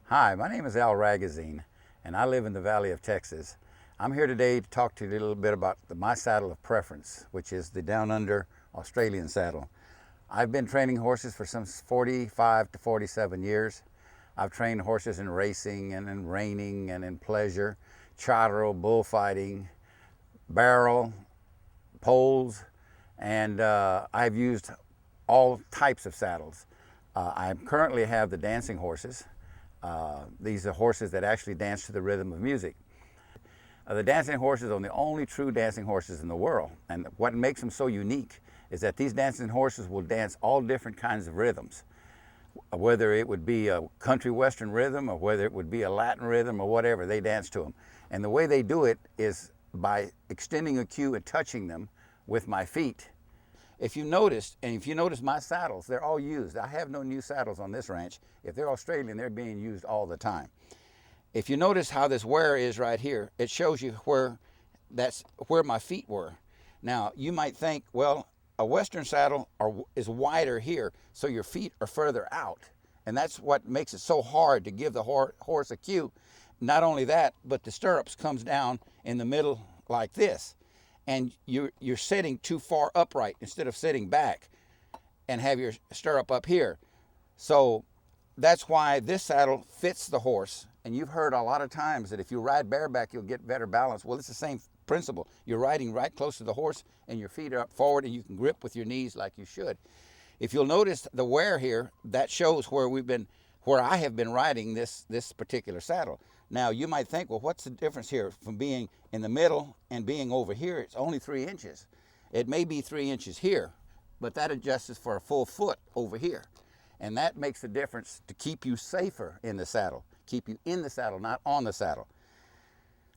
Hi, my name is Ragusin, and I live in the Valley of Texas. I'm here today to talk to you a little bit about my saddle of preference, which is the Down Under Australian saddle. I've been training horses for some 45 to 47 years. I've trained horses in racing and in reining and in pleasure, charro, bullfighting, barrel, poles, and I've used all types of saddles. I currently have the dancing horses. These are horses that actually dance to the rhythm of music. The dancing horses are the only true dancing horses in the world. And what makes them so unique is that these dancing horses will dance all different kinds of rhythms, whether it would be a country western rhythm or whether it would be a Latin rhythm or whatever, they dance to them. And the way they do it is by extending a cue and touching them with my feet. If you notice my saddles, they're all used. I have no new saddles on this ranch. If they're Australian, they're being used all the time. If you notice how this wear is right here, it shows you where my feet were. Now, you might think, well, a Western saddle is wider here, so your feet are further out. And that's what makes it so hard to give the horse a cue. Not only that, but the stirrups comes down in the middle like this. And you're sitting too far upright instead of sitting back and have your stirrup up here. So that's why this saddle fits the horse. And you've heard a lot of times that if you ride bareback, you'll get better balance. Well, it's the same principle. You're riding right close to the horse and your feet are up forward and you can grip with your knees like you should. If you'll notice the wear here, that shows where I have been riding this particular saddle. Now, you might think, well, what's the difference here from being in the middle and being over here? It's only 3 inches. It may be 3 inches here, but that adjusts for a full foot over here. And that makes a difference to keep you safer in the saddle, keep you in the saddle, not on the saddle.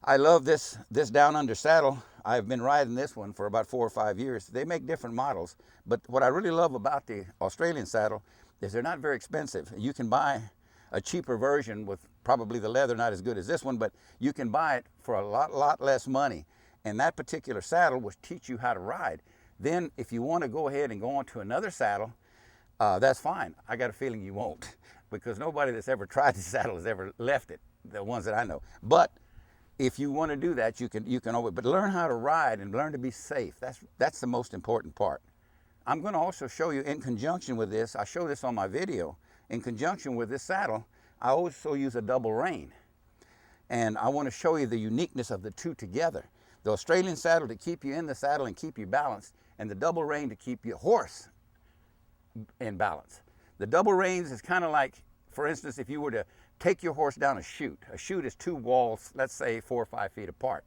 I love this Down Under saddle. I've been riding this one for about 4 or 5 years. They make different models, but what I really love about the Australian saddle is they're not very expensive. You can buy a cheaper version with probably the leather not as good as this one, but you can buy it for a lot less money. And that particular saddle will teach you how to ride. Then if you want to go ahead and go on to another saddle, that's fine. I got a feeling you won't, because nobody that's ever tried the saddle has ever left it, the ones that I know. But if you want to do that, you can always, but learn how to ride and learn to be safe. That's the most important part. I'm going to also show you in conjunction with this, I show this on my video, in conjunction with this saddle, I also use a double rein. And I want to show you the uniqueness of the two together. The Australian saddle to keep you in the saddle and keep you balanced, and the double rein to keep your horse in balance. The double reins is kind of like, for instance, if you were to take your horse down a chute. A chute is 2 walls, let's say 4 or 5 feet apart.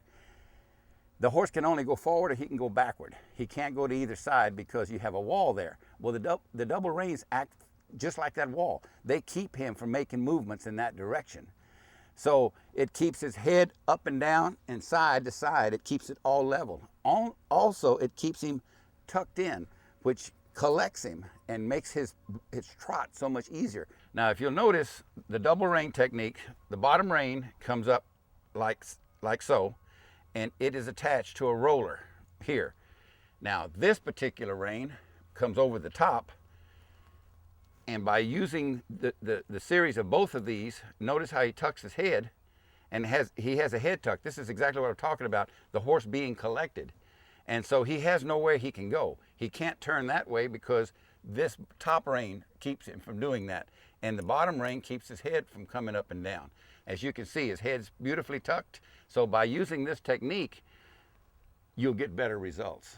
The horse can only go forward or he can go backward. He can't go to either side because you have a wall there. Well, the double reins act just like that wall. They keep him from making movements in that direction. So it keeps his head up and down and side to side. It keeps it all level. Also, it keeps him tucked in, which collects him and makes his trot so much easier. Now, if you'll notice the double rein technique, the bottom rein comes up like so, and it is attached to a roller here. Now, this particular rein comes over the top, and by using the series of both of these, notice how he tucks his head, and he has a head tuck. This is exactly what I'm talking about, the horse being collected. And so he has nowhere he can go. He can't turn that way because this top rein keeps him from doing that. And the bottom rein keeps his head from coming up and down. As you can see, his head's beautifully tucked. So by using this technique, you'll get better results.